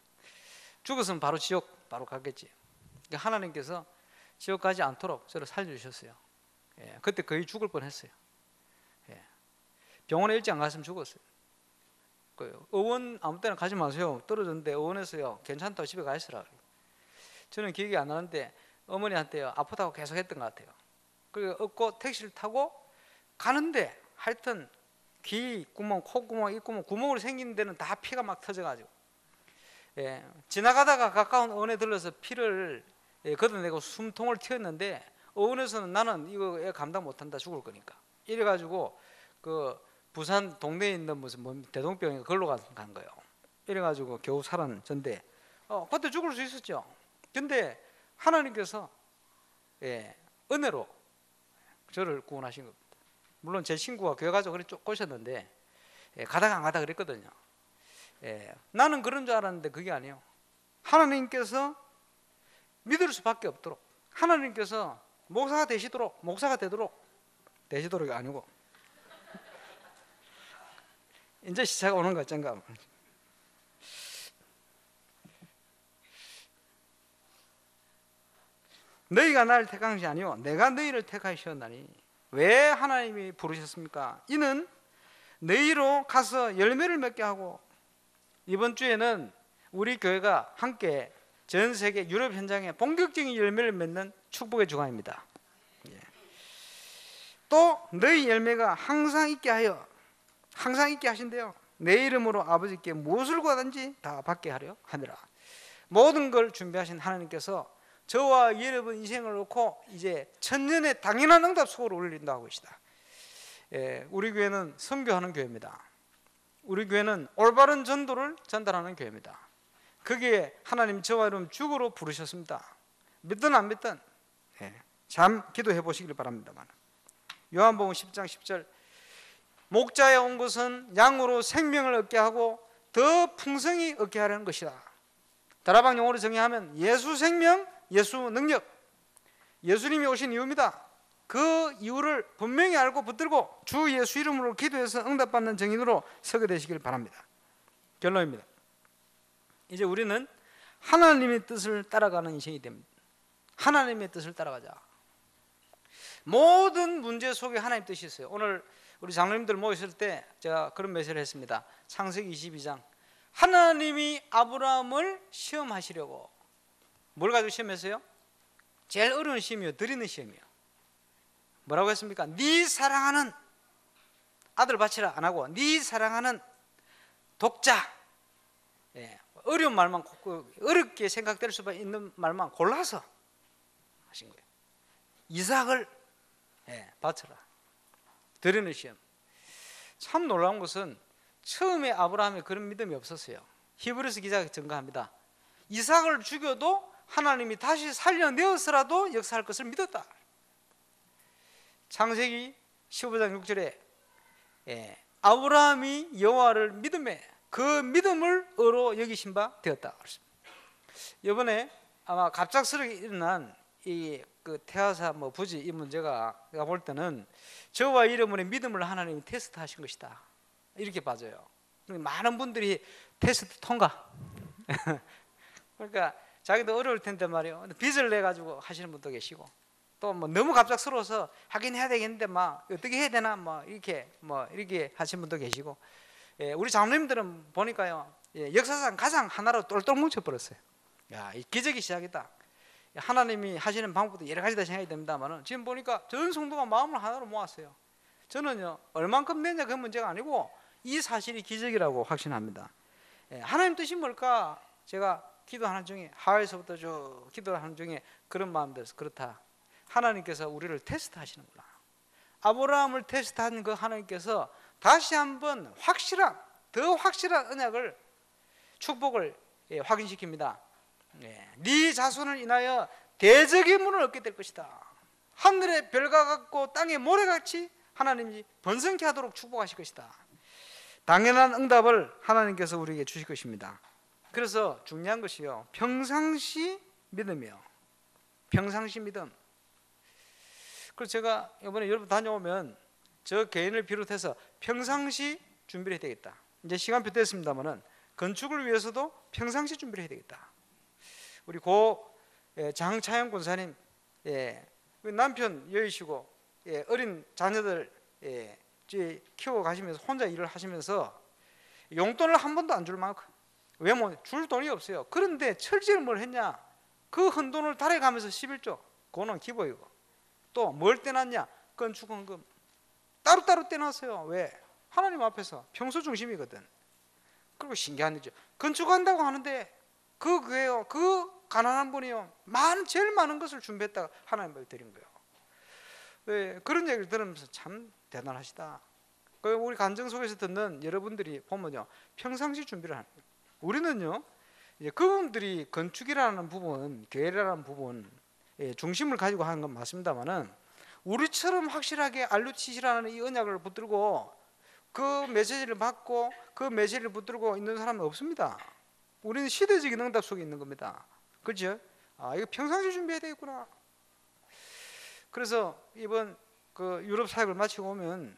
죽었으면 바로 지옥 바로 갔겠지. 그러니까 하나님께서 지옥 가지 않도록 저를 살려주셨어요. 예, 그때 거의 죽을 뻔했어요. 예, 병원에 일찍 안 갔으면 죽었어요. 그 의원 아무 때나 가지 마세요. 떨어졌는데 의원에서요 괜찮다고 집에 가 있으라. 저는 기억이 안 나는데 어머니한테요 아프다고 계속 했던 것 같아요. 그리고 얻고 택시를 타고 가는데 하여튼 귀 구멍, 콧구멍, 입구멍, 구멍으로 생긴 데는 다 피가 막 터져가지고, 예, 지나가다가 가까운 어원에 들러서 피를 걷어내고 숨통을 틔웠는데 어원에서는 나는 이거 감당 못한다, 죽을 거니까 이래가지고 그 부산 동네에 있는 무슨 대동병에 걸로 간 거예요. 이래가지고 겨우 살았는데 그때 죽을 수 있었죠. 근데 하나님께서 은혜로 저를 구원하신 겁니다. 물론 제 친구가 교회 가서 그래 꼬셨는데 가다가 안 가다 그랬거든요. 나는 그런 줄 알았는데 그게 아니에요. 하나님께서 믿을 수밖에 없도록, 하나님께서 목사가 되시도록이 아니고 이제 시차가 오는 것 같은가. 너희가 나를 택한 것이 아니요 내가 너희를 택하셨나니. 왜 하나님이 부르셨습니까? 이는 너희로 가서 열매를 맺게 하고. 이번 주에는 우리 교회가 함께 전 세계 유럽 현장에 본격적인 열매를 맺는 축복의 주간입니다. 또 너희 열매가 항상 있게 하여, 항상 있게 하신대요. 내 이름으로 아버지께 무엇을 구하든지 다 받게 하려 하느라. 모든 걸 준비하신 하나님께서 저와 여러분 인생을 놓고 이제 천년의 당연한 응답 속으로 올린다고 하시다. 우리 교회는 선교하는 교회입니다. 우리 교회는 올바른 전도를 전달하는 교회입니다. 거기에 하나님 저와 여러분 죽으로 부르셨습니다. 믿든 안 믿든 참 기도해 보시길 바랍니다만. 요한복음 10장 10절 목자에 온 것은 양으로 생명을 얻게 하고 더 풍성히 얻게 하려는 것이다. 다락방 용어로 정의하면 예수 생명, 예수 능력, 예수님이 오신 이유입니다. 그 이유를 분명히 알고 붙들고 주 예수 이름으로 기도해서 응답받는 증인으로 서게 되시길 바랍니다. 결론입니다. 이제 우리는 하나님의 뜻을 따라가는 인생이 됩니다. 하나님의 뜻을 따라가자. 모든 문제 속에 하나님 뜻이 있어요. 오늘 우리 장로님들 모였을 때 제가 그런 메시지를 했습니다. 창세기 22장. 하나님이 아브라함을 시험하시려고 뭘 가지고 시험했어요? 제일 어려운 시험이요, 드리는 시험이요. 뭐라고 했습니까? 네 사랑하는 아들 바치라 안 하고 네 사랑하는 독자, 어려운 말만, 어렵게 생각될 수밖에 있는 말만 골라서 하신 거예요. 이삭을 바쳐라. 드리는 시험. 참 놀라운 것은 처음에 아브라함에 그런 믿음이 없었어요. 히브리서 기자가 증거합니다. 이삭을 죽여도 하나님이 다시 살려내어서라도 역사할 것을 믿었다. 창세기 15장 6절에 아브라함이 여호와를 믿음에 그 믿음을 의로 여기신 바 되었다. 이번에 아마 갑작스럽게 일어난 그 태아사 부지 이 문제가 내가 볼 때는 저와 여러분의 믿음을 하나님이 테스트하신 것이다. 이렇게 봐져요. 많은 분들이 테스트 통과. 그러니까 자기도 어려울 텐데 말이에요. 빚을 내 가지고 하시는 분도 계시고, 또 너무 갑작스러워서 하긴 해야 되겠는데 어떻게 해야 되나 이렇게 하시는 분도 계시고, 우리 장로님들은 보니까요, 역사상 가장 하나로 똘똘 뭉쳐 버렸어요. 야, 이 기적이 시작이다. 하나님이 하시는 방법도 여러 가지다 생각이 됩니다만은 지금 보니까 전 성도가 마음을 하나로 모았어요. 저는요, 얼만큼 내냐 그 문제가 아니고 이 사실이 기적이라고 확신합니다. 하나님 뜻이 뭘까? 제가 기도하는 중에, 하에서부터 쭉 기도하는 중에 그런 마음 들어서 그렇다. 하나님께서 우리를 테스트하시는구나. 아브라함을 테스트한 그 하나님께서 다시 한번 더 확실한 언약을, 축복을 확인시킵니다. 네 자손을 인하여 대적의 문을 얻게 될 것이다. 하늘의 별과 같고 땅의 모래같이 하나님이 번성케 하도록 축복하실 것이다. 당연한 응답을 하나님께서 우리에게 주실 것입니다. 그래서 중요한 것이요, 평상시 믿음이요. 평상시 믿음. 그래서 제가 이번에 유럽 다녀오면 저 개인을 비롯해서 평상시 준비를 해야 되겠다. 이제 시간표 됐습니다만은 건축을 위해서도 평상시 준비를 해야 되겠다. 우리 고 장차영 권사님, 남편 여의시고 어린 자녀들 키워 가시면서 혼자 일을 하시면서 용돈을 한 번도 안 줄 만큼, 왜 줄 돈이 없어요. 그런데 철저히 뭘 했냐? 그 헌돈을 달아가면서 11조, 그거는 기부이고, 또 뭘 떼놨냐? 건축헌금 따로따로 떼놨어요. 왜? 하나님 앞에서 평소 중심이거든. 그리고 신기한 일이죠. 건축한다고 하는데 그 교회요, 그 가난한 분이요, 제일 많은 것을 준비했다가 하나님을 드린 거예요. 왜? 그런 얘기를 들으면서 참 대단하시다. 우리 간증 속에서 듣는 여러분들이 보면요, 평상시 준비를 하는 거예요. 우리는요, 이제 그분들이 건축이라는 부분, 교회라는 부분 중심을 가지고 하는 건 맞습니다만은, 우리처럼 확실하게 알루치시라는 이 언약을 붙들고 그 메시지를 받고 그 메시지를 붙들고 있는 사람은 없습니다. 우리는 시대적인 응답 속에 있는 겁니다. 그렇죠? 이거 평상시 준비해야 되겠구나. 그래서 이번 그 유럽 사역을 마치고 오면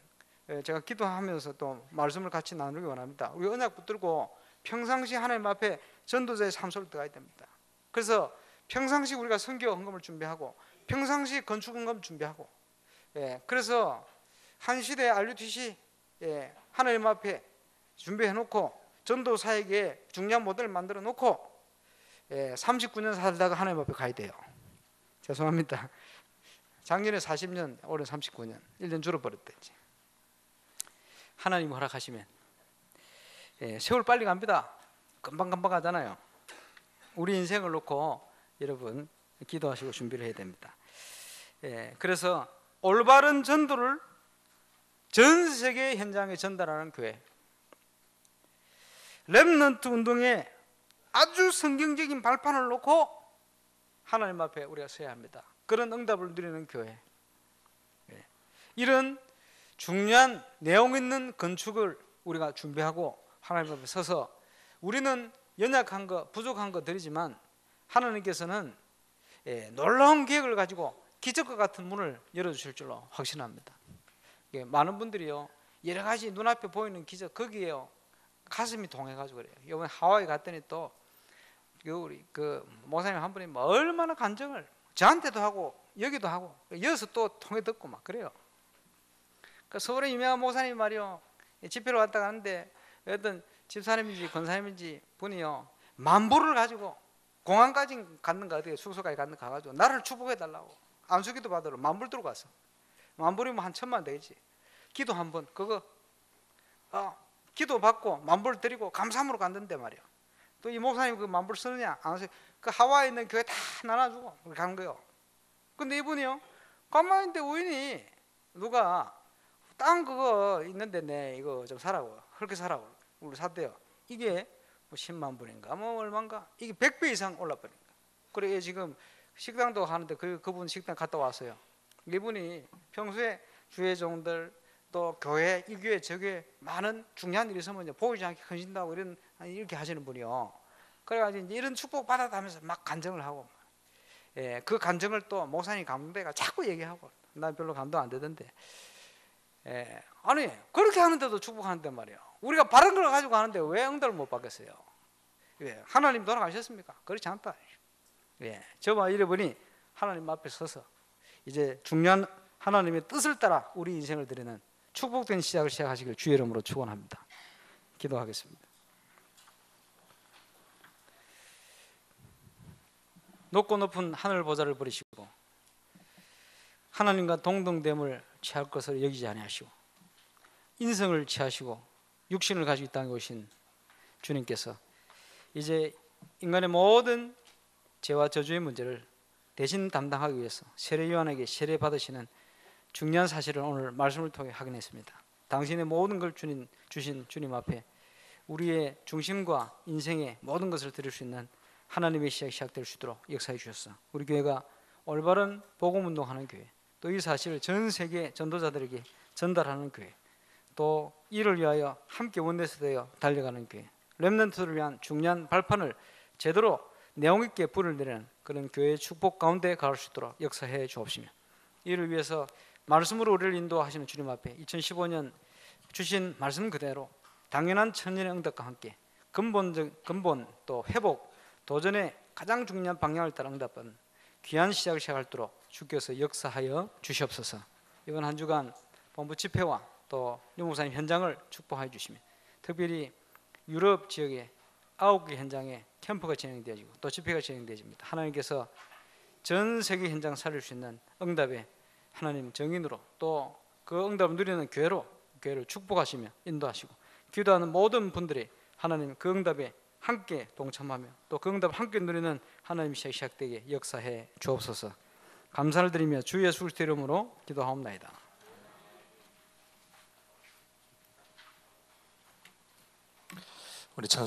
제가 기도하면서 또 말씀을 같이 나누기 원합니다. 우리 언약 붙들고 평상시 하나님 앞에 전도자의 삶 속에 들어가야 됩니다. 그래서 평상시 우리가 선교 헌금을 준비하고 평상시 건축 헌금 준비하고 그래서 한 시대 RUTC 하나님 앞에 준비해 놓고 전도사에게 중요한 모델을 만들어 놓고 39년 살다가 하나님 앞에 가야 돼요. 죄송합니다. 작년에 40년, 올해 39년, 1년 줄어버렸대. 하나님 허락하시면 세월 빨리 갑니다. 금방금방 가잖아요. 우리 인생을 놓고 여러분 기도하시고 준비를 해야 됩니다. 그래서 올바른 전도를 전 세계 현장에 전달하는 교회, 렘넌트 운동에 아주 성경적인 발판을 놓고 하나님 앞에 우리가 서야 합니다. 그런 응답을 누리는 교회, 이런 중요한 내용 있는 건축을 우리가 준비하고 하나님 앞에 서서 우리는 연약한 거, 부족한 거 드리지만 하나님께서는 놀라운 계획을 가지고 기적과 같은 문을 열어주실 줄로 확신합니다. 많은 분들이요, 여러 가지 눈앞에 보이는 기적, 거기에요 가슴이 동해가지고 그래요. 이번에 하와이 갔더니 또 우리 그 목사님 한 분이 얼마나 간증을 저한테도 하고 여기도 하고 여기서 또 통해 듣고 막 그래요. 그 서울에 유명한 목사님 말이요, 집회로 왔다 가는데 어떤 집사님인지 권사님인지 분이요, 만불을 가지고 공항까지 갔는가 어떻게 숙소까지 갔는가 가가지고 나를 축복해 달라고 안수기도 받으러 만불 들고 갔어. 만불이면 한 1,000만 되겠지. 기도 한번 그거 기도 받고 만불 드리고 감사함으로 갔는데 말이야. 또 이 목사님 그 만불 쓰느냐 안 쓰? 그 하와이에 있는 교회 다 나눠주고 간 거요. 근데 이분이요, 가만히 있는데 우연히 누가 땅 그거 있는데 내 이거 좀 사라고, 그렇게 사라고 우리 샀대요. 이게 뭐 10만 불인가 뭐 얼마인가, 이게 100배 이상 올라버린 거야. 그래 지금 식당도 하는데 그분 식당 갔다 왔어요. 이분이 평소에 주회종들 또 교회, 이 교회 저 교회 많은 중요한 일이 있으면 보이지 않게 헌신다고 이렇게 하시는 분이요. 그래가지고 이제 이런 축복 받았다면서 막 간증을 하고, 그 간증을 또 목사님 감동돼가 자꾸 얘기하고, 난 별로 감동 안 되던데, 아니 그렇게 하는데도 축복하는데 말이에요. 우리가 바른 걸 가지고 하는데 왜 응답을 못 받겠어요? 하나님 돌아가셨습니까? 그렇지 않다. 저와 여러분이 하나님 앞에 서서 이제 중요한 하나님의 뜻을 따라 우리 인생을 드리는 축복된 시작을 시작하시길 주의 이름으로 축원합니다. 기도하겠습니다. 높고 높은 하늘 보좌를 버리시고 하나님과 동등됨을 취할 것을 여기지 아니하시고 인성을 취하시고 육신을 가지고 이 땅에 오신 주님께서 이제 인간의 모든 죄와 저주의 문제를 대신 담당하기 위해서 세례 요한에게 세례 받으시는 중요한 사실을 오늘 말씀을 통해 확인했습니다. 당신의 모든 걸 주신 주님 앞에 우리의 중심과 인생의 모든 것을 드릴 수 있는 하나님의 시작될 수 있도록 역사해 주셨어. 우리 교회가 올바른 복음 운동하는 교회, 또 이 사실을 전 세계 전도자들에게 전달하는 교회, 또 이를 위하여 함께 원내서 되어 달려가는 교회, 렘넌트를 위한 중요한 발판을 제대로 내용 있게 불을 내리는 그런 교회의 축복 가운데 갈 수 있도록 역사해 주옵시며, 이를 위해서 말씀으로 우리를 인도하시는 주님 앞에 2015년 주신 말씀 그대로 당연한 천년의 응답과 함께 근본 또 회복, 도전의 가장 중요한 방향을 따라 응답받는 귀한 시작을 시작하도록 주께서 역사하여 주시옵소서. 이번 한 주간 본부 집회와 또 유목사님 현장을 축복하여 주시며, 특별히 유럽 지역에 9개 현장에 캠프가 진행되어지고 또 집회가 진행되어집니다. 하나님께서 전 세계 현장 살릴 수 있는 응답의 하나님 정인으로 또 그 응답을 누리는 교회를 축복하시며 인도하시고, 기도하는 모든 분들이 하나님 그 응답에 함께 동참하며 또 그 응답을 함께 누리는 하나님 시작되게 역사해 주옵소서. 감사를 드리며 주 예수 그리스도 이름으로 기도하옵나이다. 우리 찬